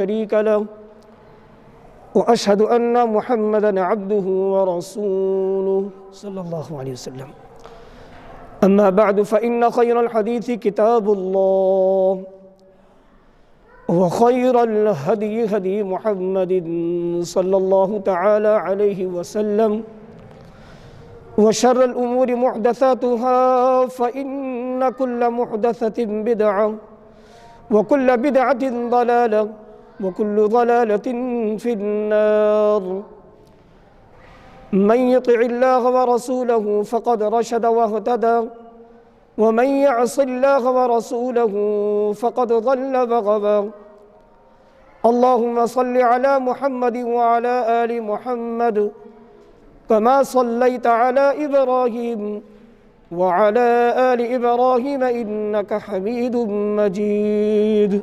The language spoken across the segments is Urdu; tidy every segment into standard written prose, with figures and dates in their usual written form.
شريك له وأشهد أن محمدًا عبده ورسوله صلى الله عليه وسلم. أما بعد فإن خير الحديث كتاب الله وخير الهدي هدي محمد صلى الله تعالى عليه وسلم وشر الأمور محدثاتها فإن كل محدثة بدعة وكل بدعة ضلالة وكل ضلالة في النار. من يطع الله ورسوله فقد رشد واهتدى ومن يعص الله ورسوله فقد ضل وغوى. اللهم صل على محمد وعلى آل محمد كما صليت على إبراهيم وعلى آل إبراهيم إنك حميد مجيد.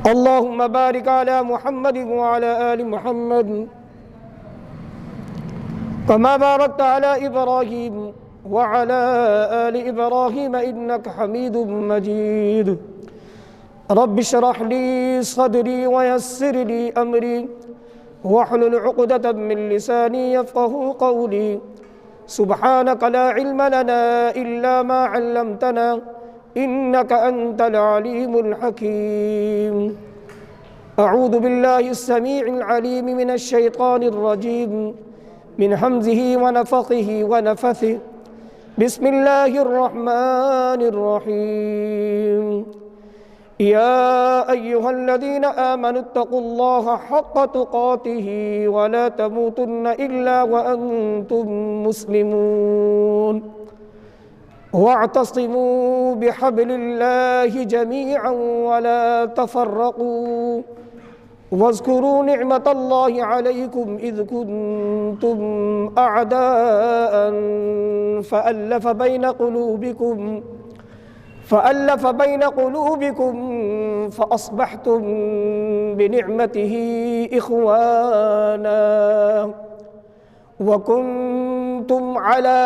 اللهم بارك على محمد وعلى آل محمد كما باركت على إبراهيم وعلى آل إبراهيم إنك حميد مجيد. رب اشرح لي صدري ويسر لي أمري واحلل عقدة من لساني يفقهوا قولي. سبحانك لا علم لنا إلا ما علمتنا إنك أنت العليم الحكيم. أعوذ بالله السميع العليم من الشيطان الرجيم من همزه ونفخه ونفثه. بسم الله الرحمن الرحيم. يا أيها الذين آمنوا اتقوا الله حق تقاته ولا تموتن إلا وأنتم مسلمون. واعتصموا بحبل الله جميعا ولا تفرقوا. واذكروا نعمة الله عليكم إذ كنتم أعداء فألف بين قلوبكم فأصبحتم بنعمته إخوانا وكنتم على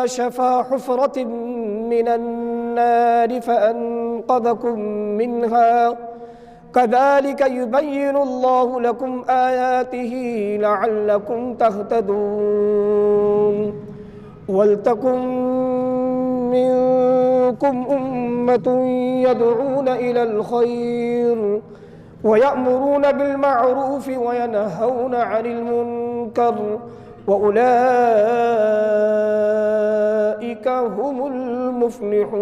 شفا حفرة من النار فأنقذكم منها. كذلك يبين الله لكم آياته لعلكم تهتدون. ولتكن منكم أمة يدعون إلى الخير ويأمرون بالمعروف وينهون عن المنكر وأولئك هم المفلحون.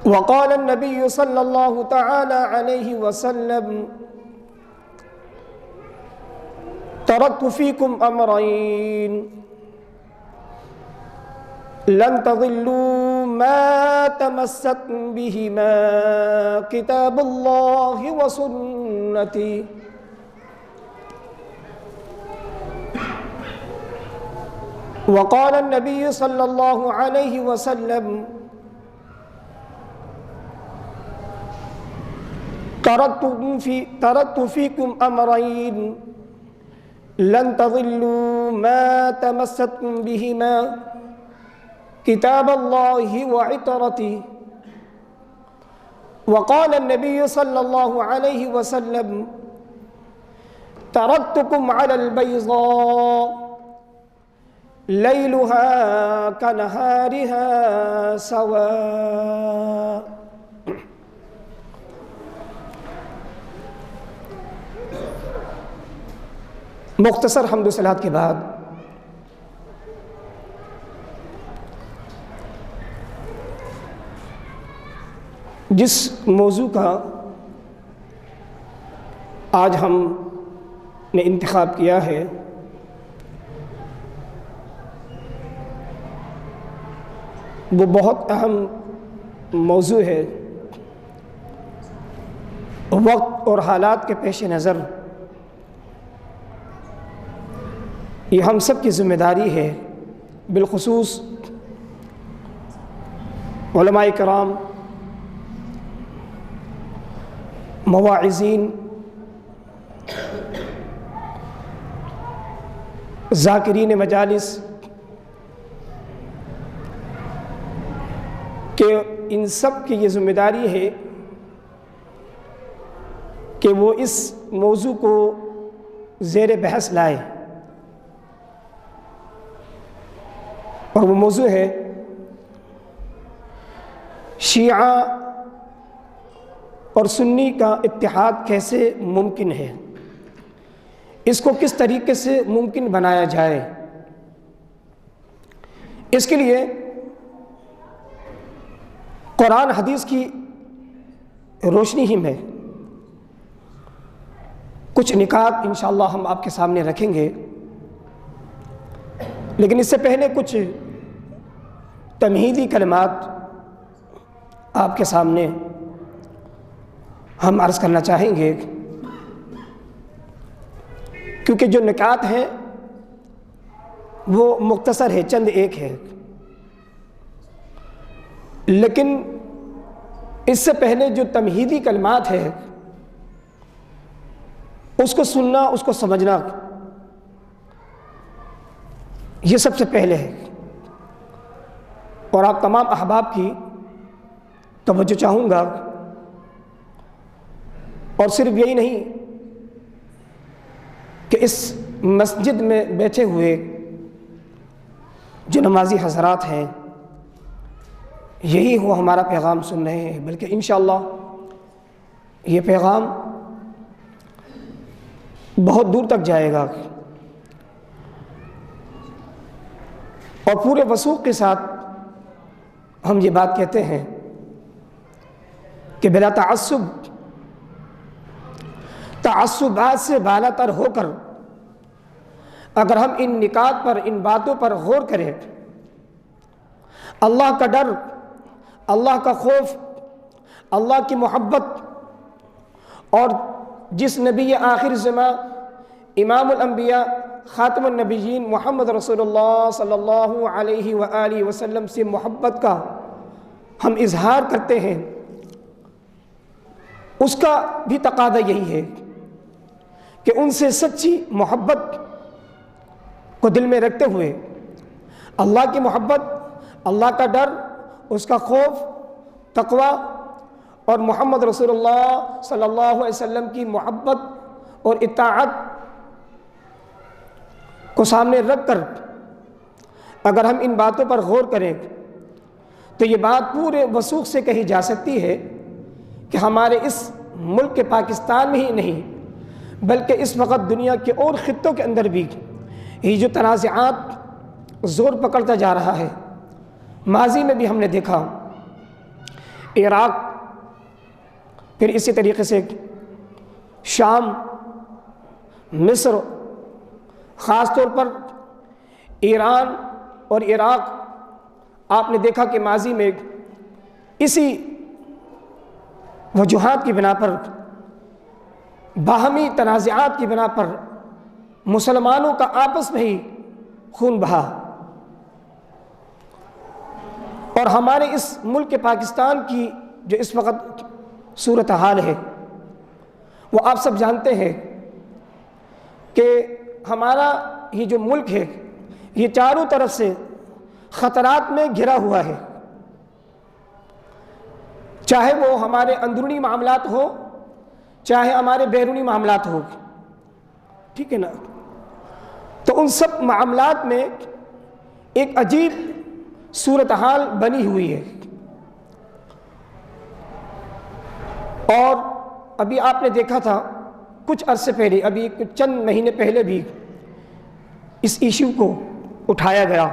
وقال النبي صلى الله تعالى عليه وسلم: تركت فيكم أمرين لن تضلوا ما تمسكتم بهما كتاب الله وسنتي. وقال النبي صلى الله عليه وسلم: تركت فيكم أمرين لن تضلوا ما تمسكتم بهما كتاب الله وعترتي. وقال النبي صلى الله عليه وسلم: تركتكم على البيضاء ليلها كنهارها سواء. مختصر حمد و صلوات کے بعد جس موضوع کا آج ہم نے انتخاب کیا ہے وہ بہت اہم موضوع ہے. وقت اور حالات کے پیش نظر یہ ہم سب کی ذمہ داری ہے، بالخصوص علماء کرام، مواعظین، ذاکرین مجالس، کہ ان سب کی یہ ذمہ داری ہے کہ وہ اس موضوع کو زیر بحث لائے، اور وہ موضوع ہے شیعہ اور سنی کا اتحاد کیسے ممکن ہے، اس کو کس طریقے سے ممکن بنایا جائے۔ اس کے لیے قرآن حدیث کی روشنی ہی میں کچھ نکات انشاءاللہ ہم آپ کے سامنے رکھیں گے، لیکن اس سے پہلے کچھ تمہیدی کلمات آپ کے سامنے ہم عرض کرنا چاہیں گے، کیونکہ جو نکات ہیں وہ مختصر ہے، چند ایک ہے، لیکن اس سے پہلے جو تمہیدی کلمات ہے اس کو سننا، اس کو سمجھنا، یہ سب سے پہلے ہے۔ اور آپ تمام احباب کی توجہ چاہوں گا، اور صرف یہی نہیں کہ اس مسجد میں بیٹھے ہوئے جو نمازی حضرات ہیں یہی وہ ہمارا پیغام سن رہے ہیں، بلکہ انشاءاللہ یہ پیغام بہت دور تک جائے گا، اور پورے وثوق کے ساتھ ہم یہ بات کہتے ہیں کہ بلا تعصبات سے بالا تر ہو کر اگر ہم ان نکات پر، ان باتوں پر غور کریں، اللہ کا ڈر، اللہ کا خوف، اللہ کی محبت، اور جس نبی آخر زماں امام الانبیاء خاتم النبیین محمد رسول اللہ صلی اللہ علیہ وآلہ وسلم سے محبت کا ہم اظہار کرتے ہیں، اس کا بھی تقاضا یہی ہے کہ ان سے سچی محبت کو دل میں رکھتے ہوئے اللہ کی محبت، اللہ کا ڈر، اس کا خوف، تقوی، اور محمد رسول اللہ صلی اللہ علیہ وسلم کی محبت اور اطاعت کو سامنے رکھ کر اگر ہم ان باتوں پر غور کریں تو یہ بات پورے وثوق سے کہی جا سکتی ہے کہ ہمارے اس ملک کے پاکستان میں ہی نہیں بلکہ اس وقت دنیا کے اور خطوں کے اندر بھی یہ جو تنازعات زور پکڑتا جا رہا ہے، ماضی میں بھی ہم نے دیکھا عراق، پھر اسی طریقے سے شام، مصر، خاص طور پر ایران اور عراق، آپ نے دیکھا کہ ماضی میں اسی وجوہات کی بنا پر، باہمی تنازعات کی بنا پر مسلمانوں کا آپس میں ہی خون بہا، اور ہمارے اس ملک پاکستان کی جو اس وقت صورتحال ہے وہ آپ سب جانتے ہیں کہ ہمارا یہ جو ملک ہے یہ چاروں طرف سے خطرات میں گھرا ہوا ہے، چاہے وہ ہمارے اندرونی معاملات ہو، چاہے ہمارے بیرونی معاملات ہو، ٹھیک ہے نا۔ تو ان سب معاملات میں ایک عجیب صورتحال بنی ہوئی ہے، اور ابھی آپ نے دیکھا تھا کچھ عرصے پہلے، ابھی کچھ چند مہینے پہلے بھی اس ایشو کو اٹھایا گیا،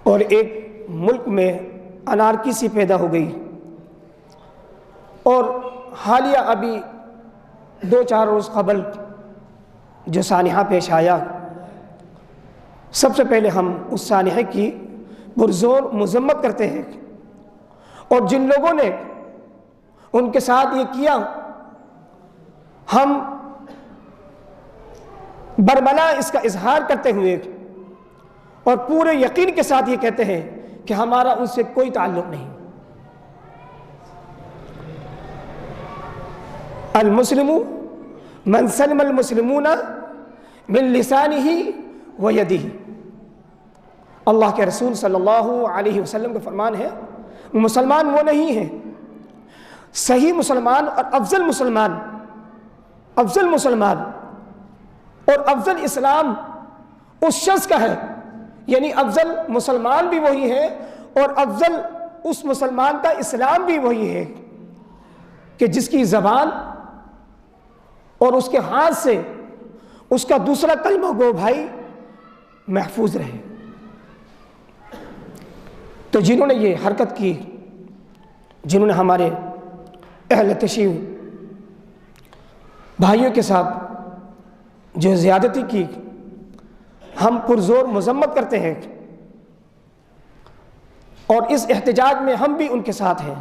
اور ایک ملک میں انارکی سی پیدا ہو گئی، اور حالیہ ابھی 2-4 روز قبل جو سانحہ پیش آیا، سب سے پہلے ہم اس سانحے کی پرزور مذمت کرتے ہیں، اور جن لوگوں نے ان کے ساتھ یہ کیا ہم برملا اس کا اظہار کرتے ہوئے اور پورے یقین کے ساتھ یہ کہتے ہیں کہ ہمارا ان سے کوئی تعلق نہیں۔ المسلم من سلم المسلمون من لسانه و یدہ، اللہ کے رسول صلی اللہ علیہ وسلم کا فرمان ہے مسلمان وہ نہیں ہیں، صحیح مسلمان اور افضل مسلمان اور افضل اسلام اس شخص کا ہے، یعنی افضل مسلمان بھی وہی ہے اور افضل اس مسلمان کا اسلام بھی وہی ہے کہ جس کی زبان اور اس کے ہاتھ سے اس کا دوسرا کلمہ گو بھائی محفوظ رہے۔ تو جنہوں نے یہ حرکت کی، جنہوں نے ہمارے اہل تشیع بھائیوں کے ساتھ جو زیادتی کی، ہم پرزور مذمت کرتے ہیں اور اس احتجاج میں ہم بھی ان کے ساتھ ہیں۔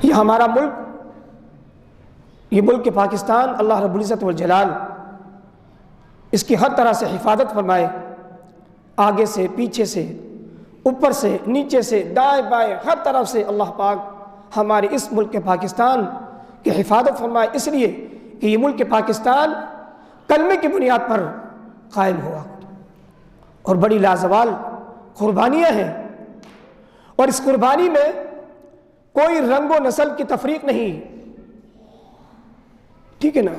یہ ہمارا ملک، یہ ملک پاکستان، اللہ رب العزت والجلال اس کی ہر طرح سے حفاظت فرمائے، آگے سے، پیچھے سے، اوپر سے، نیچے سے، دائیں بائیں، ہر طرف سے اللہ پاک ہمارے اس ملک پاکستان کی حفاظت فرمائے، اس لیے کہ یہ ملک پاکستان کلمے کی بنیاد پر قائم ہوا اور بڑی لازوال قربانیاں ہیں، اور اس قربانی میں کوئی رنگ و نسل کی تفریق نہیں، ٹھیک ہے نا؟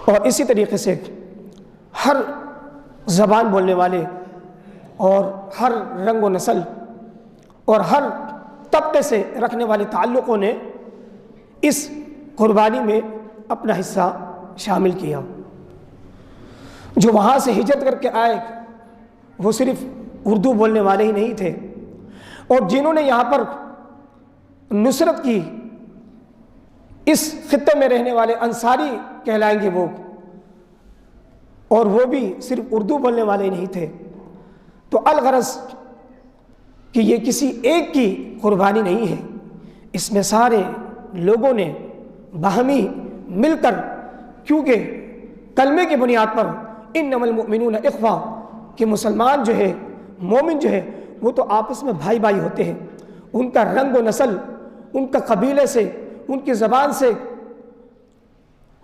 اور اسی طریقے سے ہر زبان بولنے والے اور ہر رنگ و نسل اور ہر طبقے سے رکھنے والے تعلقوں نے اس قربانی میں اپنا حصہ شامل کیا۔ جو وہاں سے ہجرت کر کے آئے وہ صرف اردو بولنے والے ہی نہیں تھے، اور جنہوں نے یہاں پر نصرت کی، اس خطے میں رہنے والے انصاری کہلائیں گے وہ، اور وہ بھی صرف اردو بولنے والے نہیں تھے۔ تو الغرض کہ یہ کسی ایک کی قربانی نہیں ہے، اس میں سارے لوگوں نے باہمی مل کر، کیونکہ کلمے کی بنیاد پر انما المؤمنون اخوہ کہ مسلمان جو ہے، مومن جو ہے، وہ تو آپس میں بھائی بھائی ہوتے ہیں، ان کا رنگ و نسل، ان کا قبیلے سے، ان کی زبان سے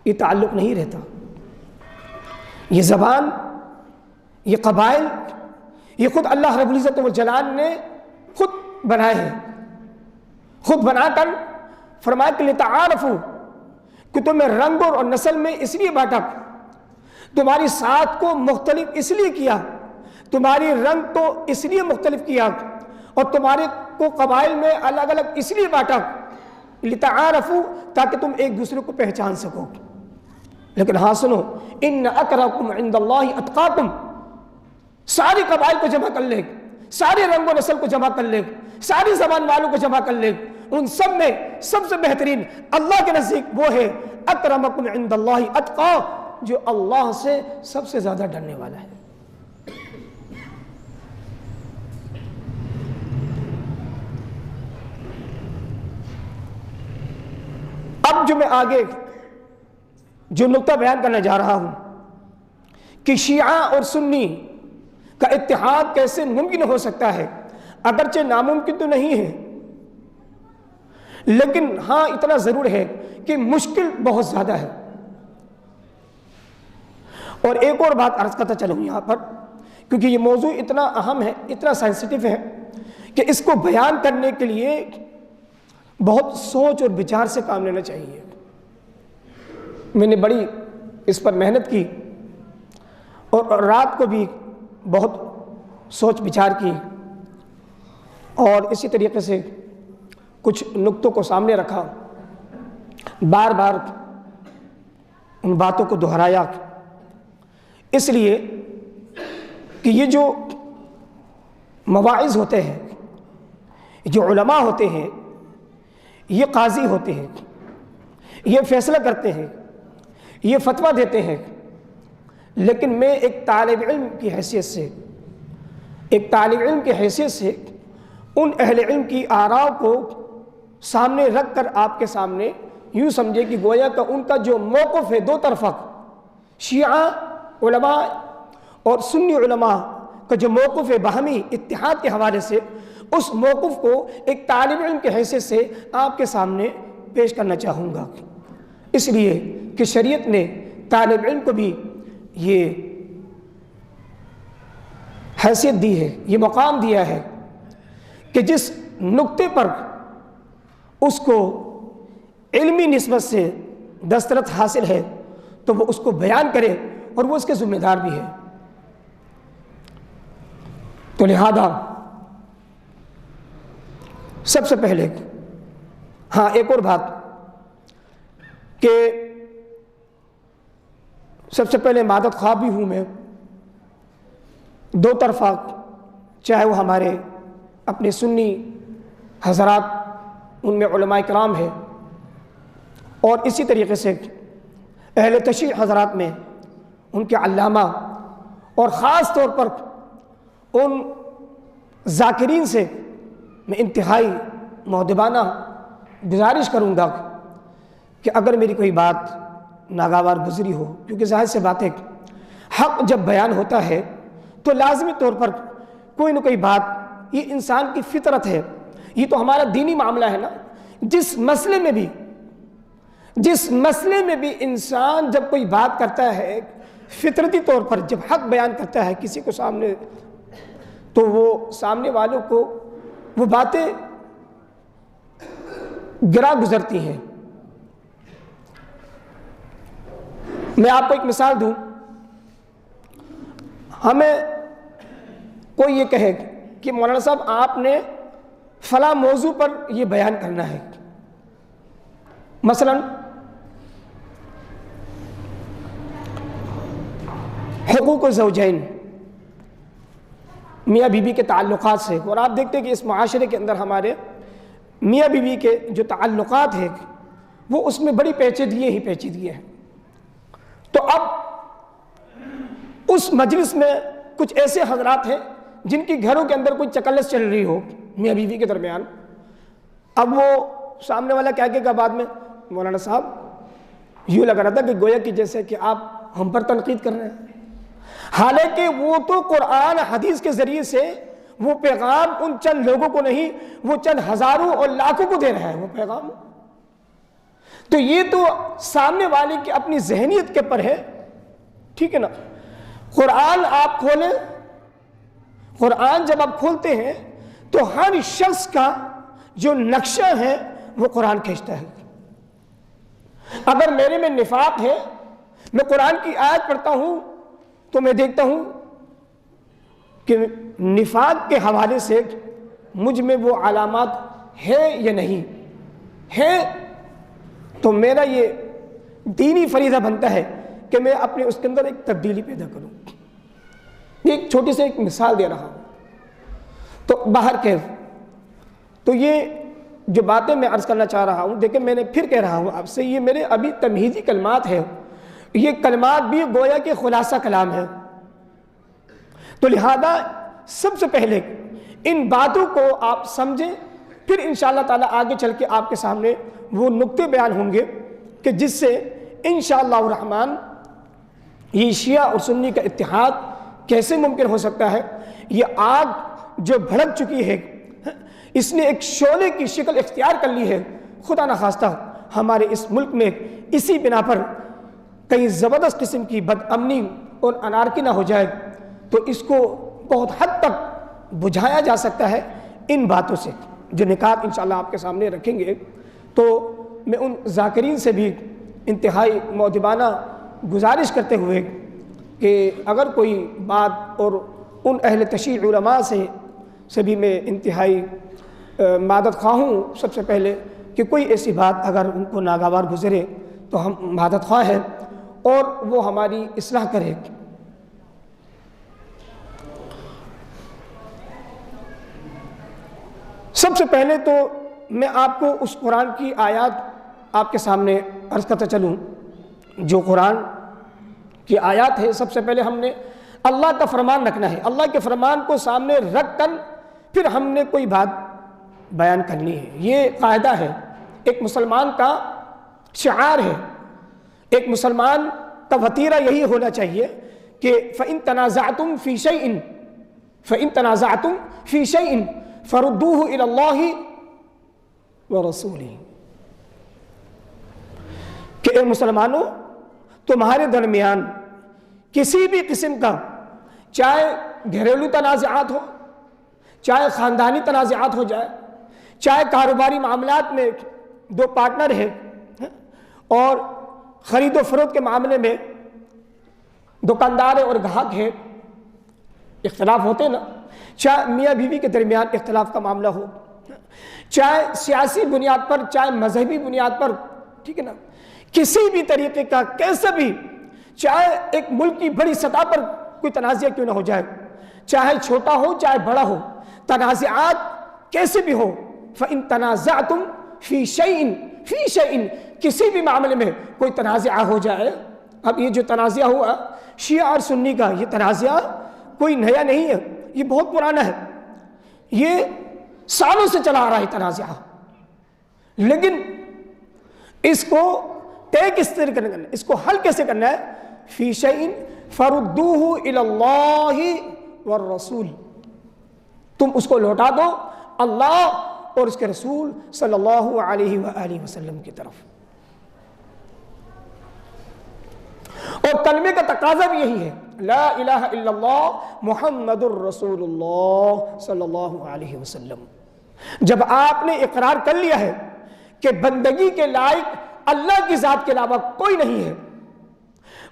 یہ تعلق نہیں رہتا۔ یہ زبان، یہ قبائل، یہ خود اللہ رب العزت والجلال نے خود بنائے ہیں، خود بنا کر فرمایا کہ لتعارفوا، کہ تمہیں رنگ اور نسل میں اس لیے بانٹا، تمہاری ساتھ کو مختلف اس لیے کیا، تمہاری رنگ کو اس لیے مختلف کیا، اور تمہارے کو قبائل میں الگ الگ اس لیے بانٹا لتعارفوا، تاکہ تم ایک دوسرے کو پہچان سکو۔ لیکن ہاں سنو، ان اکرمکم عند اللہ اتقاکم، ساری قبائل کو جمع کر لے، سارے رنگ و نسل کو جمع کر لے، ساری زبان والوں کو جمع کر لے، ان سب میں سب سے بہترین اللہ کے نزدیک وہ ہے اکرمکم عند اللہ اتقا، جو اللہ سے سب سے زیادہ ڈرنے والا ہے۔ اب جو میں آگے جو نقطہ بیان کرنا جا رہا ہوں کہ شیعہ اور سنی کا اتحاد کیسے ممکن ہو سکتا ہے، اگرچہ ناممکن تو نہیں ہے، لیکن ہاں اتنا ضرور ہے کہ مشکل بہت زیادہ ہے۔ اور ایک اور بات عرض کرتا چلوں یہاں پر، کیونکہ یہ موضوع اتنا اہم ہے، اتنا سینسٹیو ہے کہ اس کو بیان کرنے کے لیے بہت سوچ اور بچار سے کام لینا چاہیے۔ میں نے بڑی اس پر محنت کی اور رات کو بھی بہت سوچ بچار کی، اور اسی طریقے سے کچھ نقطوں کو سامنے رکھا، بار بار ان باتوں کو دہرایا، اس لیے کہ یہ جو مواعظ ہوتے ہیں، جو علماء ہوتے ہیں، یہ قاضی ہوتے ہیں، یہ فیصلہ کرتے ہیں، یہ فتویٰ دیتے ہیں، لیکن میں ایک طالب علم کی حیثیت سے ان اہل علم کی آراء کو سامنے رکھ کر آپ کے سامنے یوں سمجھے کہ گویا کہ ان کا جو موقف ہے دو طرفہ، شیعہ علماء اور سنی علماء کا جو موقف ہے باہمی اتحاد کے حوالے سے، اس موقف کو ایک طالب علم کی حیثیت سے آپ کے سامنے پیش کرنا چاہوں گا، اس لیے کہ شریعت نے طالب علم کو بھی یہ حیثیت دی ہے، یہ مقام دیا ہے کہ جس نقطے پر اس کو علمی نسبت سے دسترس حاصل ہے تو وہ اس کو بیان کرے، اور وہ اس کے ذمہ دار بھی ہے۔ تو لہذا سب سے پہلے ہاں ایک اور بات کہ سب سے پہلے مادت خواہ بھی ہوں میں، دو طرفہ، چاہے وہ ہمارے اپنے سنی حضرات، ان میں علماء کرام ہے، اور اسی طریقے سے اہل تشیع حضرات میں ان کے علامہ، اور خاص طور پر ان ذاکرین سے میں انتہائی مؤدبانہ گزارش کروں گا کہ اگر میری کوئی بات ناگوار گزری ہو، کیونکہ ظاہر سے بات ہے حق جب بیان ہوتا ہے تو لازمی طور پر کوئی نہ کوئی بات، یہ انسان کی فطرت ہے، یہ تو ہمارا دینی معاملہ ہے نا، جس مسئلے میں بھی انسان جب کوئی بات کرتا ہے فطرتی طور پر جب حق بیان کرتا ہے کسی کو سامنے، تو وہ سامنے والوں کو وہ باتیں گرا گزرتی ہیں۔ میں آپ کو ایک مثال دوں، ہمیں کوئی یہ کہے کہ مولانا صاحب آپ نے فلاں موضوع پر یہ بیان کرنا ہے، مثلا حقوق الزوجین، میاں بیوی کے تعلقات سے، اور آپ دیکھتے ہیں کہ اس معاشرے کے اندر ہمارے میاں بیوی کے جو تعلقات ہیں وہ اس میں بڑی پیچیدگیاں ہیں۔ تو اب اس مجلس میں کچھ ایسے حضرات ہیں جن کی گھروں کے اندر کوئی چکلس چل رہی ہو میاں بیوی کے درمیان، اب وہ سامنے والا کیا کہے گا بعد میں، مولانا صاحب یوں لگ رہا تھا کہ گویا کہ جیسے کہ آپ ہم پر تنقید کر رہے ہیں، حالانکہ وہ تو قرآن حدیث کے ذریعے سے وہ پیغام ان چند لوگوں کو نہیں، وہ چند ہزاروں اور لاکھوں کو دے رہا ہے وہ پیغام۔ تو یہ تو سامنے والے کی اپنی ذہنیت کے پر ہے، ٹھیک ہے نا۔ قرآن آپ کھولیں، قرآن جب آپ کھولتے ہیں تو ہر شخص کا جو نقشہ ہے وہ قرآن کھینچتا ہے۔ اگر میرے میں نفاق ہے، میں قرآن کی آیت پڑھتا ہوں تو میں دیکھتا ہوں کہ نفاق کے حوالے سے مجھ میں وہ علامات ہے یا نہیں ہے، تو میرا یہ دینی فریضہ بنتا ہے کہ میں اپنے اس کے اندر ایک تبدیلی پیدا کروں۔ یہ ایک چھوٹی سی ایک مثال دے رہا ہوں۔ تو باہر کیف، تو یہ جو باتیں میں عرض کرنا چاہ رہا ہوں، دیکھیں میں نے پھر کہہ رہا ہوں آپ سے، یہ میرے ابھی تمہیدی کلمات ہیں، یہ کلمات بھی گویا کہ خلاصہ کلام ہے۔ تو لہذا سب سے پہلے ان باتوں کو آپ سمجھیں، پھر انشاءاللہ تعالیٰ آگے چل کے آپ کے سامنے وہ نقطے بیان ہوں گے کہ جس سے انشاءاللہ الرحمن یہ شیعہ اور سنی کا اتحاد کیسے ممکن ہو سکتا ہے۔ یہ آگ جو بھڑک چکی ہے، اس نے ایک شعلے کی شکل اختیار کر لی ہے، خدا نخواستہ ہمارے اس ملک میں اسی بنا پر کہیں زبردست قسم کی بد امنی اور انارکی نہ ہو جائے، تو اس کو بہت حد تک بجھایا جا سکتا ہے ان باتوں سے جو نکات انشاءاللہ آپ کے سامنے رکھیں گے۔ تو میں ان ذاکرین سے بھی انتہائی مؤدبانہ گزارش کرتے ہوئے کہ اگر کوئی بات، اور ان اہل تشیع علماء سے بھی میں انتہائی مادت خواہ ہوں سب سے پہلے کہ کوئی ایسی بات اگر ان کو ناگوار گزرے تو ہم مادت خواہ ہیں اور وہ ہماری اصلاح کرے۔ سب سے پہلے تو میں آپ کو اس قرآن کی آیات آپ کے سامنے عرض کرتا چلوں، جو قرآن کی آیات ہے۔ سب سے پہلے ہم نے اللہ کا فرمان رکھنا ہے، اللہ کے فرمان کو سامنے رکھ کر پھر ہم نے کوئی بات بیان کرنی ہے۔ یہ قاعدہ ہے، ایک مسلمان کا شعار ہے، ایک مسلمان کا وتیرہ یہی ہونا چاہیے کہ فَإِن تَنَازَعْتُمْ فِي شَيْءٍ فَرُدُّوهُ إِلَى اللَّهِ وَرَسُولِهِ، کہ اے مسلمانوں تمہارے درمیان کسی بھی قسم کا، چاہے گھریلو تنازعات ہو، چاہے خاندانی تنازعات ہو جائے، چاہے کاروباری معاملات میں دو پارٹنر ہیں اور خرید و فروخت کے معاملے میں دکاندار اور گاہک ہے، اختلاف ہوتے نا، چاہے میاں بیوی کے درمیان اختلاف کا معاملہ ہو، چاہے سیاسی بنیاد پر، چاہے مذہبی بنیاد پر، ٹھیک ہے نا، کسی بھی طریقے کا کیسے بھی، چاہے ایک ملک کی بڑی سطح پر کوئی تنازع کیوں نہ ہو جائے، چاہے چھوٹا ہو چاہے بڑا ہو، تنازعات کیسے بھی ہو، فَإِن تَنَازَعْتُمْ فِي شَيْءٍ کسی بھی معاملے میں کوئی تنازع ہو جائے۔ اب یہ جو تنازع ہوا شیعہ اور سنی کا، یہ تنازع کوئی نیا نہیں ہے، یہ بہت پرانا ہے، یہ سالوں سے چلا آ رہا ہے تنازع، لیکن اس کو طے کس طرح کرنا ہے، اس کو حل کیسے کرنا ہے؟ فی شیء فردوہ الی اللہ والرسول، تم اس کو لوٹا دو اللہ اور اس کے رسول صلی اللہ علیہ وآلہ وسلم کی طرف۔ اور کلمے کا تقاضا بھی یہی ہے، لا الہ الا اللہ محمد الرسول اللہ صلی اللہ علیہ وسلم۔ جب آپ نے اقرار کر لیا ہے کہ بندگی کے لائق اللہ کی ذات کے علاوہ کوئی نہیں ہے،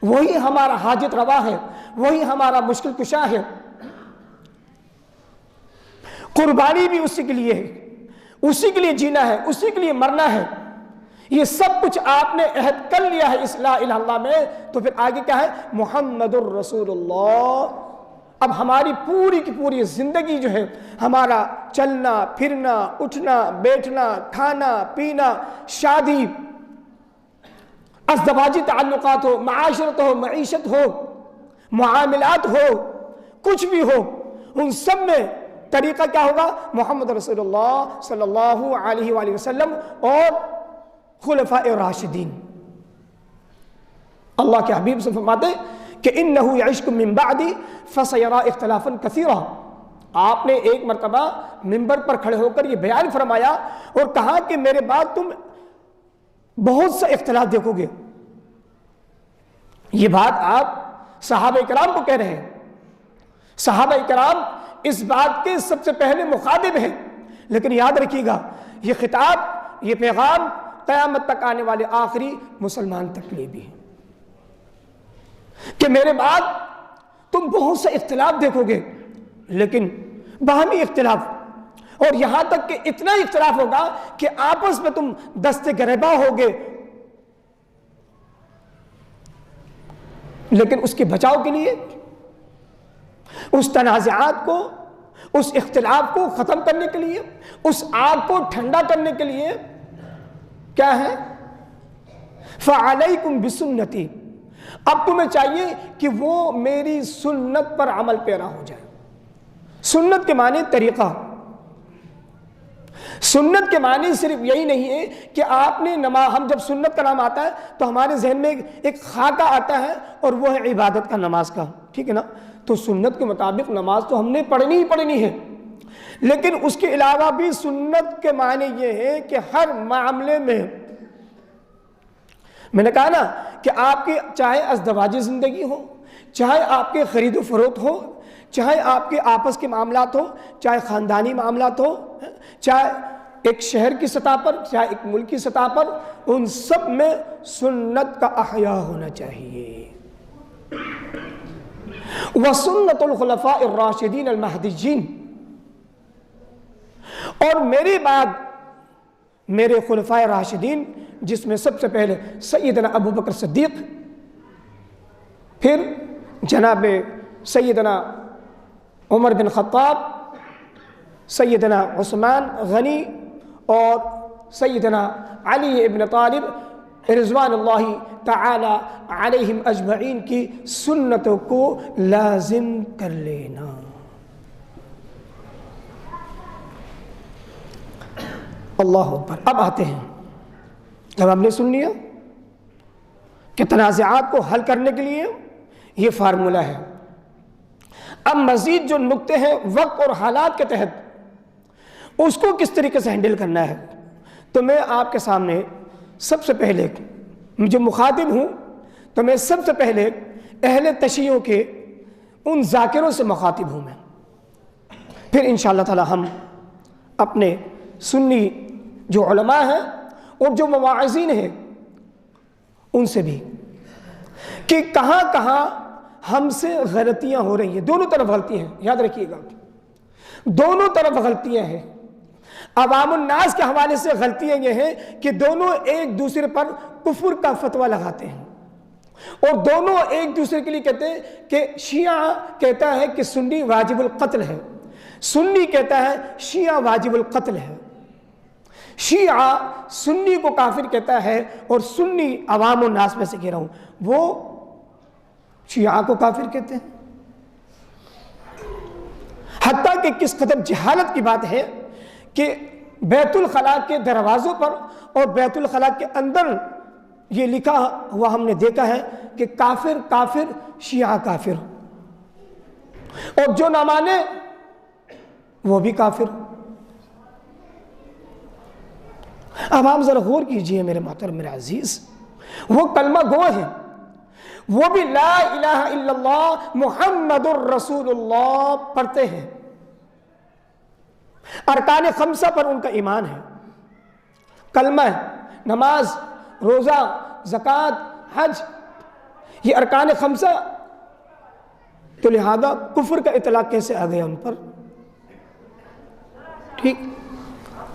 وہی ہمارا حاجت روا ہے، وہی ہمارا مشکل کشا ہے، قربانی بھی اسی کے لیے ہے، اسی کے لیے جینا ہے، اسی کے لیے مرنا ہے، یہ سب کچھ آپ نے عہد کر لیا ہے اس لا الہ الا اللہ میں، تو پھر آگے کیا ہے؟ محمد الرسول اللہ۔ اب ہماری پوری کی پوری زندگی جو ہے، ہمارا چلنا پھرنا، اٹھنا بیٹھنا، کھانا پینا، شادی، ازدواجی تعلقات ہو، معاشرت ہو، معیشت ہو، معاملات ہو، کچھ بھی ہو، ان سب میں طریقہ کیا ہوگا؟ محمد رسول اللہ صلی اللہ علیہ وآلہ وسلم اور خلفاء راشدین۔ اللہ کے حبیب سے فرماتے کہ انہو یعشکم من بعدی فسیرا اختلافا کثیرا۔ آپ نے ایک مرتبہ منبر پر کھڑے ہو کر یہ بیان فرمایا اور کہا کہ میرے بعد تم بہت سا اختلاف دیکھو گے۔ یہ بات آپ صحابہ کرام کو کہہ رہے ہیں، صحابہ کرام اس بات کے سب سے پہلے مخاطب ہیں، لیکن یاد رکھیے گا یہ خطاب، یہ پیغام قیامت تک آنے والے آخری مسلمان تک لیے بھی ہے کہ میرے بعد تم بہت سے اختلاف دیکھو گے، لیکن باہمی اختلاف، اور یہاں تک کہ اتنا اختلاف ہوگا کہ آپس میں تم دست گریباں ہوگے، لیکن اس کے بچاؤ کے لیے، اس تنازعات کو، اس اختلاف کو ختم کرنے کے لیے، اس آگ کو ٹھنڈا کرنے کے لیے کیا ہے؟ فَعَلَيْكُمْ بِسُنَّتِي، اب تمہیں چاہیے کہ وہ میری سنت پر عمل پیرا ہو جائے۔ سنت کے معنی طریقہ، سنت کے معنی صرف یہی نہیں ہے کہ آپ نے نماز، ہم جب سنت کا نام آتا ہے تو ہمارے ذہن میں ایک خاکہ آتا ہے اور وہ ہے عبادت کا، نماز کا، ٹھیک ہے نا؟ تو سنت کے مطابق نماز تو ہم نے پڑھنی ہی پڑھنی ہے، لیکن اس کے علاوہ بھی سنت کے معنی یہ ہے کہ ہر معاملے میں نے کہا نا کہ آپ کے چاہے ازدواجی زندگی ہو، چاہے آپ کے خرید و فروخت ہو، چاہے آپ کے آپس کے معاملات ہو، چاہے خاندانی معاملات ہو، چاہے ایک شہر کی سطح پر، چاہے ایک ملک کی سطح پر، ان سب میں سنت کا احیاء ہونا چاہیے۔ وَسُنَّةُ الْخُلَفَاءِ الرَّاشِدِينَ الْمَهْدِيِّينَ، اور میرے بعد میرے خلفائے راشدین، جس میں سب سے پہلے سیدنا ابو بکر صدیق، پھر جناب سیدنا عمر بن خطاب، سیدنا عثمان غنی اور سیدنا علی ابن طالب رضوان اللہ تعالی علیہم اجمعین کی سنتوں کو لازم کر لینا۔ اللہ اکبر۔ اب آتے ہیں، جب ہم نے سن لیا کہ تنازعات کو حل کرنے کے لیے یہ فارمولہ ہے، اب مزید جو نکتے ہیں وقت اور حالات کے تحت اس کو کس طریقے سے ہینڈل کرنا ہے، تو میں آپ کے سامنے سب سے پہلے جو مخاطب ہوں تو میں سب سے پہلے اہل تشیعوں کے ان ذاکروں سے مخاطب ہوں میں، پھر انشاءاللہ تعالی ہم اپنے سنی جو علماء ہیں اور جو مواعظین ہیں ان سے بھی، کہ کہاں کہاں ہم سے غلطیاں ہو رہی ہیں۔ دونوں طرف غلطیاں ہیں، یاد رکھیے گا، دونوں طرف غلطیاں ہیں۔ عوام الناس کے حوالے سے غلطیاں یہ ہیں کہ دونوں ایک دوسرے پر کفر کا فتویٰ لگاتے ہیں، اور دونوں ایک دوسرے کے لیے کہتے ہیں کہ شیعہ کہتا ہے کہ سنی واجب القتل ہے، سنی کہتا ہے شیعہ واجب القتل ہے، شیعہ سنی کو کافر کہتا ہے، اور سنی عوام الناس میں سے کہہ رہا ہوں وہ شیعہ کو کافر کہتے ہیں۔ حتیٰ کہ کس قدر جہالت کی بات ہے کہ بیت الخلاء کے دروازوں پر اور بیت الخلاء کے اندر یہ لکھا ہوا ہم نے دیکھا ہے کہ کافر کافر شیعہ کافر، اور جو نہ مانے وہ بھی کافر۔ اب آپ ذرا غور کیجئے میرے محترم میرے عزیز، وہ کلمہ گو ہیں، وہ بھی لا الہ الا اللہ محمد الرسول اللہ پڑھتے ہیں، ارکان خمسہ پر ان کا ایمان ہے، کلمہ، نماز، روزہ، زکوٰۃ، حج، یہ ارکان خمسہ، تو لہذا کفر کا اطلاق کیسے آ گیا ان پر؟ ٹھیک،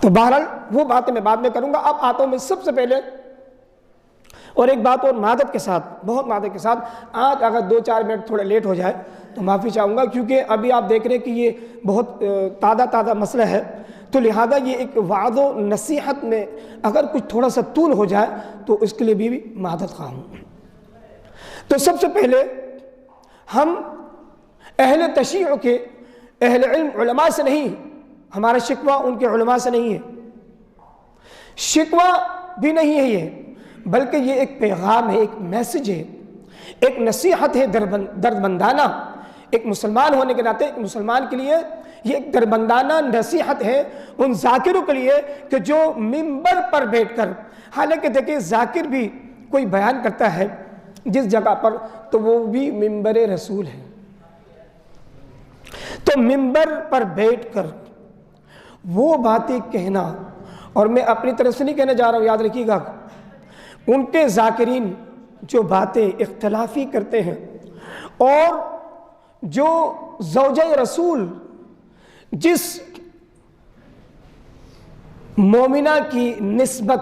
تو بہرحال وہ باتیں میں بعد میں کروں گا۔ اب آتا ہوں میں سب سے پہلے، اور ایک بات اور معذرت کے ساتھ، بہت معذرت کے ساتھ، آج اگر 2-4 منٹ تھوڑا لیٹ ہو جائے تو معافی چاہوں گا، کیونکہ ابھی آپ دیکھ رہے ہیں کہ یہ بہت تازہ مسئلہ ہے، تو لہذا یہ ایک وعظ و نصیحت میں اگر کچھ تھوڑا سا طول ہو جائے تو اس کے لیے بھی معذرت خواہ ہوں۔ تو سب سے پہلے ہم اہل تشیع کے اہل علم علماء سے نہیں، ہمارا شکوہ ان کے علماء سے نہیں ہے، شکوہ بھی نہیں ہے یہ، بلکہ یہ ایک پیغام ہے، ایک میسج ہے، ایک نصیحت ہے دردمندانہ، ایک مسلمان ہونے کے ناطے ایک مسلمان کے لیے یہ ایک دردمندانہ نصیحت ہے ان ذاکروں کے لیے کہ جو منبر پر بیٹھ کر، حالانکہ دیکھیں ذاکر بھی کوئی بیان کرتا ہے جس جگہ پر تو وہ بھی منبر رسول ہے، تو منبر پر بیٹھ کر وہ باتیں کہنا، اور میں اپنی طرف سے نہیں کہنے جا رہا ہوں، یاد رکھیے گا، ان کے ذاکرین جو باتیں اختلافی کرتے ہیں اور جو زوجہ رسول جس مومنہ کی نسبت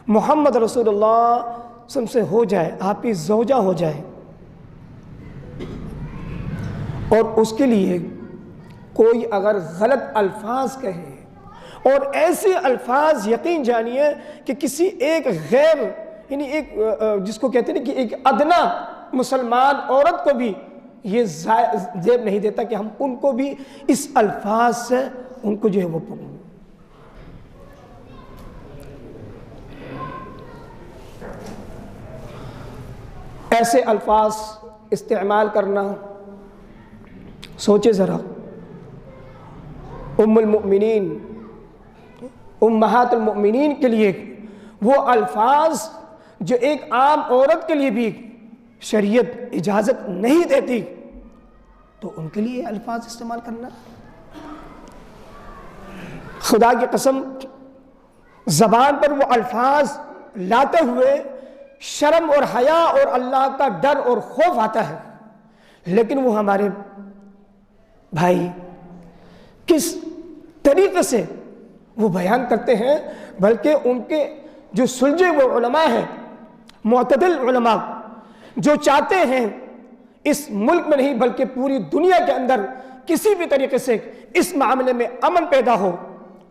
محمد رسول اللہ صلی اللہ علیہ وسلم سے ہو جائے، آپ کی زوجہ ہو جائے، اور اس کے لیے کوئی اگر غلط الفاظ کہے، اور ایسے الفاظ یقین جانیے کہ کسی ایک غیر، یعنی ایک جس کو کہتے ہیں کہ ایک ادنا مسلمان عورت کو بھی یہ زیب نہیں دیتا کہ ہم ان کو بھی اس الفاظ سے ان کو جو ہے وہ پڑھیں۔ ایسے الفاظ استعمال کرنا، سوچے ذرا، ام المؤمنین، امہات المؤمنین کے لیے وہ الفاظ جو ایک عام عورت کے لیے بھی شریعت اجازت نہیں دیتی، تو ان کے لیے الفاظ استعمال کرنا، خدا کی قسم زبان پر وہ الفاظ لاتے ہوئے شرم اور حیا اور اللہ کا ڈر اور خوف آتا ہے، لیکن وہ ہمارے بھائی کس طریقے سے وہ بیان کرتے ہیں، بلکہ ان کے جو سلجھے وہ علماء ہیں، معتدل علماء، جو چاہتے ہیں اس ملک میں نہیں بلکہ پوری دنیا کے اندر کسی بھی طریقے سے اس معاملے میں امن پیدا ہو،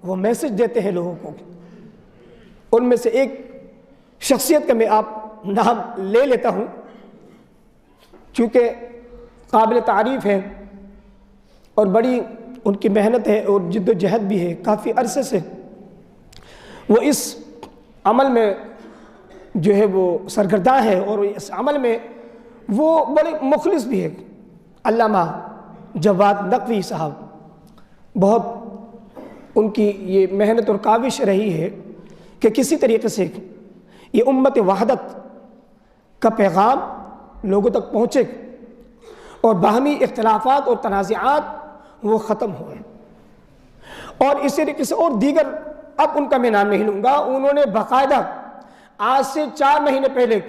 وہ میسج دیتے ہیں لوگوں کو۔ ان میں سے ایک شخصیت کا میں آپ نام لے لیتا ہوں چونکہ قابل تعریف ہے اور بڑی ان کی محنت ہے اور جد و جہد بھی ہے، کافی عرصے سے وہ اس عمل میں جو ہے وہ سرگرداں ہے، اور اس عمل میں وہ بڑے مخلص بھی ہے۔ علامہ جواد نقوی صاحب، بہت ان کی یہ محنت اور کاوش رہی ہے کہ کسی طریقے سے یہ امت وحدت کا پیغام لوگوں تک پہنچے اور باہمی اختلافات اور تنازعات وہ ختم ہوئے۔ اور اسی طریقے سے اور دیگر، اب ان کا میں نام نہیں لوں گا، انہوں نے باقاعدہ آج سے 4 مہینے پہلے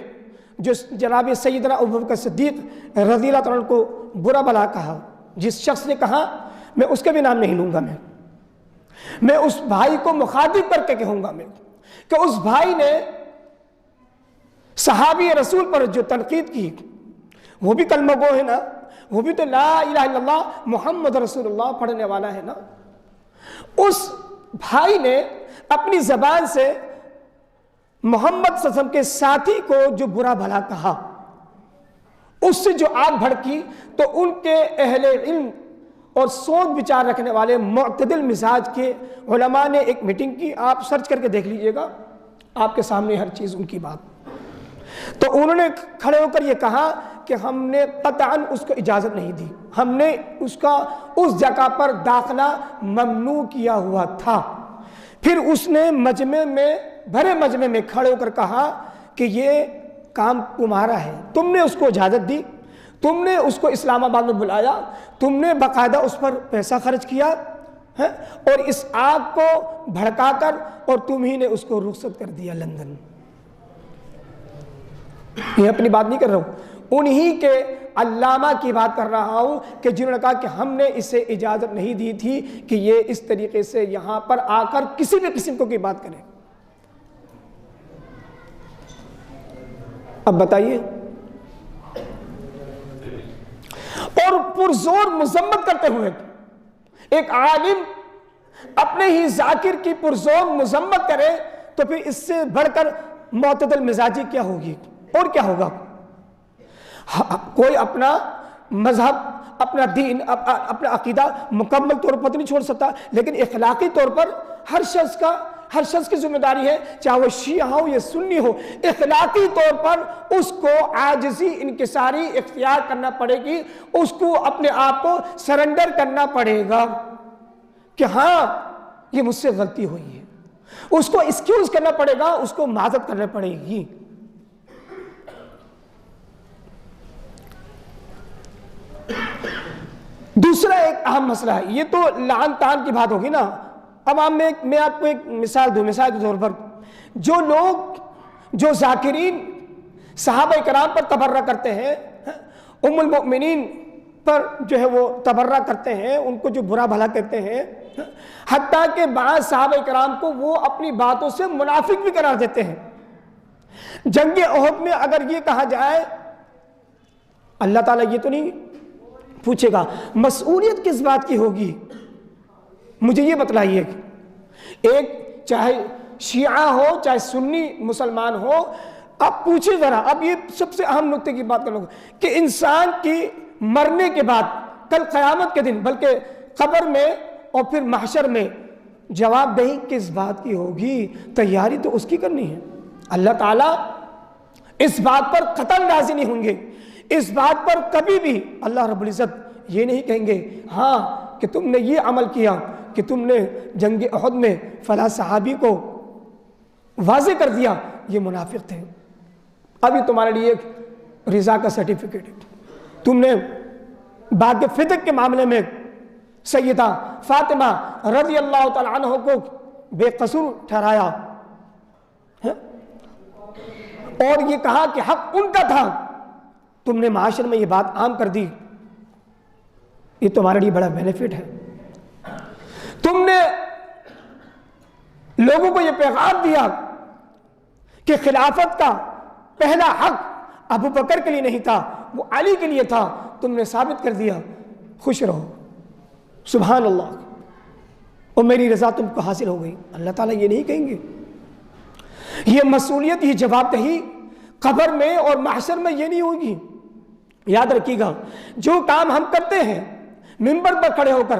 جو جناب سیدنا ابوبکر صدیق رضی اللہ عنہ کو برا بھلا کہا، جس شخص نے کہا، میں اس کا بھی نام نہیں لوں گا، میں اس بھائی کو مخاطب کر کے کہوں گا میں کہ اس بھائی نے صحابی رسول پر جو تنقید کی، وہ بھی کلمہ گو ہے نا، وہ بھی تو لا الہ الا اللہ محمد رسول اللہ پڑھنے والا ہے نا۔ اس بھائی نے اپنی زبان سے محمد صلی اللہ علیہ وسلم کے ساتھی کو جو برا بھلا کہا، اس سے جو آگ بھڑکی، تو ان کے اہل علم اور سوچ بچار رکھنے والے معتدل مزاج کے علماء نے ایک میٹنگ کی، آپ سرچ کر کے دیکھ لیجئے گا، آپ کے سامنے ہر چیز ان کی بات۔ تو انہوں نے کھڑے ہو کر یہ کہا کہ ہم نے قطعاً اس کو اجازت نہیں دی، ہم نے اس کا اس جگہ پر داخلہ ممنوع کیا ہوا تھا۔ پھر اس نے مجمع میں، بھرے مجمع میں کھڑے ہو کر کہا کہ یہ کام تمہارا ہے، تم نے اس کو اجازت دی، تم نے اس کو اسلام آباد میں بلایا، تم نے باقاعدہ اس پر پیسہ خرچ کیا ہے، اور اس آگ کو بھڑکا کر اور تم ہی نے اس کو رخصت کر دیا لندن۔ یہ اپنی بات نہیں کر رہا ہوں، انہی کے علامہ کی بات کر رہا ہوں کہ جنہوں نے کہا کہ ہم نے اسے اجازت نہیں دی تھی کہ یہ اس طریقے سے یہاں پر آ کر کسی بھی قسم کو کی بات کرے۔ اب بتائیے، اور پرزور مذمت کرتے ہوئے ایک عالم اپنے ہی ذاکر کی پرزور مذمت کرے تو پھر اس سے بڑھ کر معتدل مزاجی کیا ہوگی اور کیا ہوگا؟ کوئی اپنا مذہب، اپنا دین، اپنا عقیدہ مکمل طور پر نہیں چھوڑ سکتا، لیکن اخلاقی طور پر ہر شخص کی ذمہ داری ہے، چاہے وہ شیعہ ہو یا سنی ہو، اخلاقی طور پر اس کو عاجزی انکساری اختیار کرنا پڑے گی، اس کو اپنے آپ کو سرنڈر کرنا پڑے گا کہ ہاں یہ مجھ سے غلطی ہوئی ہے، اس کو ایکسکیوز کرنا پڑے گا، اس کو معذرت کرنا پڑے گی۔ دوسرا ایک اہم مسئلہ ہے، یہ تو لعن طعن کی بات ہوگی نا۔ اب میں آپ کو ایک مثال دوں، مثال کے طور پر جو لوگ، جو ذاکرین صحابہ کرام پر تبرہ کرتے ہیں، ام المؤمنین پر جو ہے وہ تبرہ کرتے ہیں، ان کو جو برا بھلا کہتے ہیں، حتیٰ کہ بعض صحابہ کرام کو وہ اپنی باتوں سے منافق بھی قرار دیتے ہیں۔ جنگ احد میں اگر یہ کہا جائے، اللہ تعالیٰ یہ تو نہیں پوچھے گا مسئولیت کس بات کی ہوگی؟ مجھے یہ بتلائیے، ایک چاہے شیعہ ہو چاہے سنی مسلمان ہو، آپ پوچھیں ذرا، اب یہ سب سے اہم نقطے کی بات کروں گا کہ انسان کی مرنے کے بعد کل قیامت کے دن، بلکہ قبر میں اور پھر محشر میں جواب دہی کس بات کی ہوگی؟ تیاری تو اس کی کرنی ہے۔ اللہ تعالیٰ اس بات پر قطعاً راضی نہیں ہوں گے، اس بات پر کبھی بھی اللہ رب العزت یہ نہیں کہیں گے ہاں کہ تم نے یہ عمل کیا کہ تم نے جنگ احد میں فلاں صحابی کو واضح کر دیا، یہ منافق تھے، ابھی تمہارے لیے ایک رضا کا سرٹیفکیٹ ہے، تم نے بعد فتق کے معاملے میں سیدہ فاطمہ رضی اللہ تعالیٰ عنہ کو بے قصور ٹھہرایا اور یہ کہا کہ حق ان کا تھا، تم نے معاشر میں یہ بات عام کر دی، یہ تمہارے لیے بڑا بینیفٹ ہے۔ تم نے لوگوں کو یہ پیغام دیا کہ خلافت کا پہلا حق ابو بکر کے لیے نہیں تھا، وہ علی کے لیے تھا، تم نے ثابت کر دیا، خوش رہو، سبحان اللہ، اور میری رضا تم کو حاصل ہو گئی۔ اللہ تعالیٰ یہ نہیں کہیں گے؟ یہ مسئولیت، یہ جواب دہی قبر میں اور محشر میں یہ نہیں ہوگی۔ یاد رکھیے گا، جو کام ہم کرتے ہیں منبر پر کھڑے ہو کر،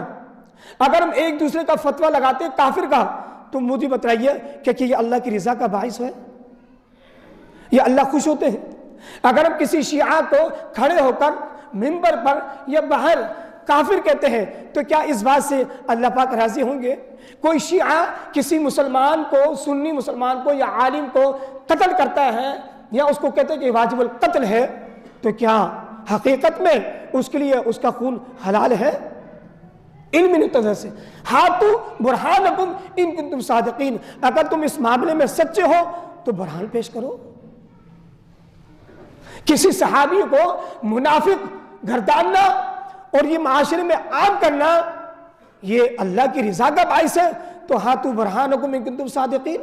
اگر ہم ایک دوسرے کا فتویٰ لگاتے کافر کا، تو مجھے بتائیے کہ یہ اللہ کی رضا کا باعث ہے؟ یا اللہ خوش ہوتے ہیں؟ اگر ہم کسی شیعہ کو کھڑے ہو کر منبر پر یا باہر کافر کہتے ہیں تو کیا اس بات سے اللہ پاک راضی ہوں گے؟ کوئی شیعہ کسی مسلمان کو، سنی مسلمان کو یا عالم کو قتل کرتا ہے یا اس کو کہتے ہیں کہ واجب القتل ہے، تو کیا حقیقت میں اس کے لیے اس کا خون حلال ہے؟ علمی نظر سے ہاتھو برہانکم ان کنتم صادقین، اگر تم اس معاملے میں سچے ہو تو برہان پیش کرو۔ کسی صحابی کو منافق گرداننا اور یہ معاشرے میں عام کرنا یہ اللہ کی رضا کا باعث ہے، تو ہاتھو برہانکم ان کنتم صادقین،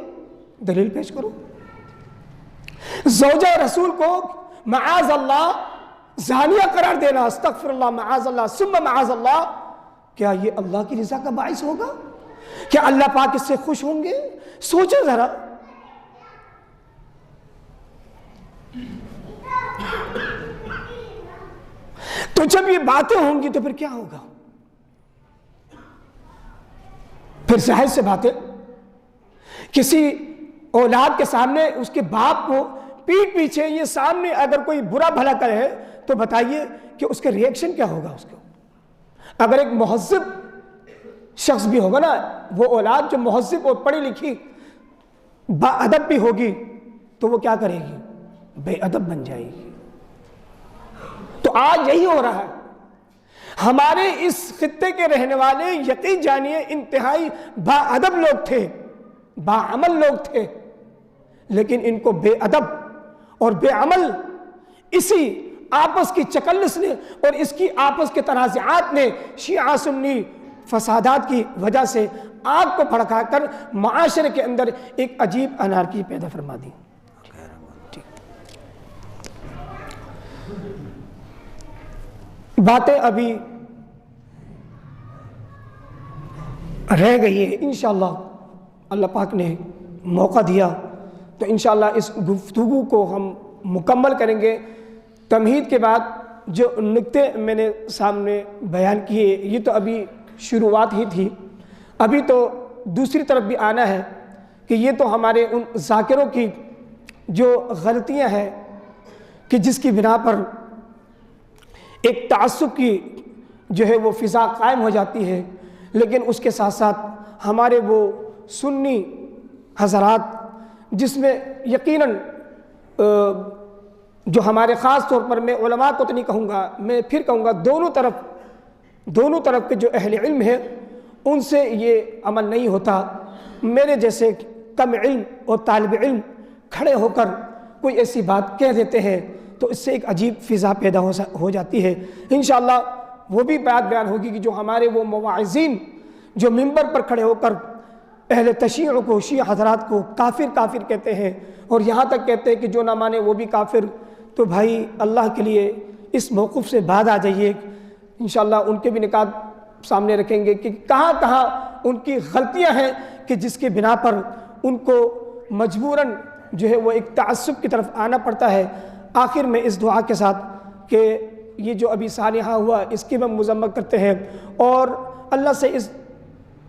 دلیل پیش کرو۔ زوجہ رسول کو معاذ اللہ زانیہ قرار دینا، استغفر اللہ، معاذ اللہ ثم معاذ اللہ، کیا یہ اللہ کی رضا کا باعث ہوگا؟ کیا اللہ پاک اس سے خوش ہوں گے؟ سوچیں ذرا۔ تو جب یہ باتیں ہوں گی تو پھر کیا ہوگا؟ پھر ظاہر سے باتیں، کسی اولاد کے سامنے اس کے باپ کو پیٹ پیچھے یہ سامنے اگر کوئی برا بھلا کرے تو بتائیے کہ اس کا ریئیکشن کیا ہوگا اس کو؟ اگر ایک مہذب شخص بھی ہوگا نا، وہ اولاد جو مہذب اور پڑھی لکھی با ادب بھی ہوگی تو وہ کیا کرے گی؟ بے ادب بن جائے گی۔ تو آج یہی ہو رہا ہے، ہمارے اس خطے کے رہنے والے یقین جانیے انتہائی با ادب لوگ تھے، با عمل لوگ تھے، لیکن ان کو بے ادب اور بے عمل اسی آپس کی چکلس نے اور اس کی آپس کے تنازعات نے، شیعہ سنی فسادات کی وجہ سے آگ کو بھڑکا کر معاشرے کے اندر ایک عجیب انارکی پیدا فرما دی۔ باتیں ابھی رہ گئی ہے، انشاءاللہ اللہ پاک نے موقع دیا تو انشاءاللہ اس گفتگو کو ہم مکمل کریں گے۔ تمہید کے بعد جو نکتے میں نے سامنے بیان کیے یہ تو ابھی شروعات ہی تھی، ابھی تو دوسری طرف بھی آنا ہے کہ یہ تو ہمارے ان ذاکروں کی جو غلطیاں ہیں کہ جس کی بنا پر ایک تعصب کی جو ہے وہ فضا قائم ہو جاتی ہے، لیکن اس کے ساتھ ساتھ ہمارے وہ سنی حضرات جس میں یقیناً جو ہمارے خاص طور پر میں علماء کو تو نہیں کہوں گا، میں پھر کہوں گا دونوں طرف کے جو اہل علم ہیں ان سے یہ عمل نہیں ہوتا۔ میرے جیسے کم علم اور طالب علم کھڑے ہو کر کوئی ایسی بات کہہ دیتے ہیں تو اس سے ایک عجیب فضا پیدا ہو جاتی ہے۔ انشاءاللہ وہ بھی بات بیان ہوگی کہ جو ہمارے وہ مواعظین جو منبر پر کھڑے ہو کر اہل تشیع کو، شیعہ حضرات کو کافر کہتے ہیں اور یہاں تک کہتے ہیں کہ جو نہ مانے وہ بھی کافر، تو بھائی اللہ کے لیے اس موقف سے بعد آ جائیے۔ انشاءاللہ ان کے بھی نکات سامنے رکھیں گے کہ کہاں کہاں ان کی غلطیاں ہیں کہ جس کے بنا پر ان کو مجبوراً جو ہے وہ ایک تعصب کی طرف آنا پڑتا ہے۔ آخر میں اس دعا کے ساتھ کہ یہ جو ابھی سانحہ ہوا اس کی ہم مذمت کرتے ہیں اور اللہ سے اس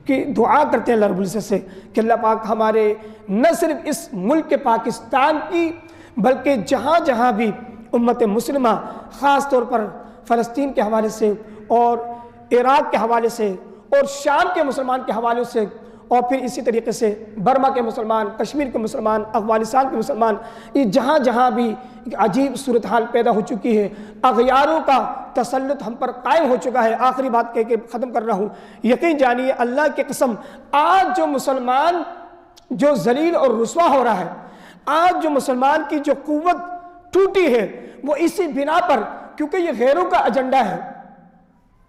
کی دعا کرتے ہیں اللہ رب العزت سے کہ اللہ پاک ہمارے نہ صرف اس ملک پاکستان کی بلکہ جہاں جہاں بھی امت مسلمہ خاص طور پر فلسطین کے حوالے سے اور عراق کے حوالے سے اور شام کے مسلمان کے حوالے سے اور پھر اسی طریقے سے برما کے مسلمان، کشمیر کے مسلمان، افغانستان کے مسلمان، یہ جہاں جہاں بھی ایک عجیب صورتحال پیدا ہو چکی ہے، اغیاروں کا تسلط ہم پر قائم ہو چکا ہے۔ آخری بات کہہ کے ختم کر رہا ہوں، یقین جانیے اللہ کی قسم آج جو مسلمان جو ذلیل اور رسوا ہو رہا ہے، آج جو مسلمان کی جو قوت ٹوٹی ہے وہ اسی بنا پر، کیونکہ یہ غیروں کا ایجنڈا ہے۔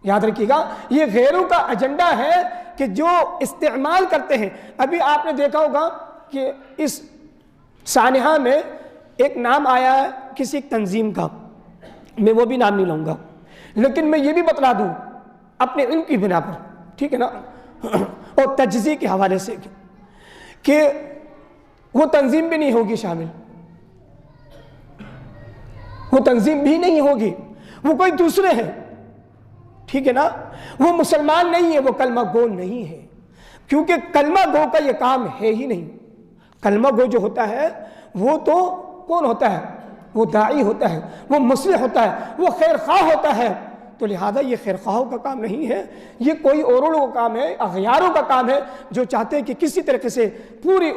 یاد رکھیے گا یہ غیروں کا ایجنڈا ہے کہ جو استعمال کرتے ہیں۔ ابھی آپ نے دیکھا ہوگا کہ اس سانحہ میں ایک نام آیا ہے کسی تنظیم کا، میں وہ بھی نام نہیں لوں گا، لیکن میں یہ بھی بتلا دوں اپنے علم کی بنا پر، ٹھیک ہے نا، اور تجزیے کے حوالے سے کہ وہ تنظیم بھی نہیں ہوگی شامل، وہ تنظیم بھی نہیں ہوگی، وہ کوئی دوسرے ہیں، ٹھیک ہے نا، وہ مسلمان نہیں ہے، وہ کلمہ گو نہیں ہے، کیونکہ کلمہ گو کا یہ کام ہے ہی نہیں۔ کلمہ گو جو ہوتا ہے وہ تو کون ہوتا ہے؟ وہ داعی ہوتا ہے، وہ مصلح ہوتا ہے، وہ خیر خواہ ہوتا ہے، تو لہذا یہ خیر خواہوں کا کام نہیں ہے، یہ کوئی اوروں کا کام ہے، اغیاروں کا کام ہے جو چاہتے ہیں کہ کسی طریقے سے پوری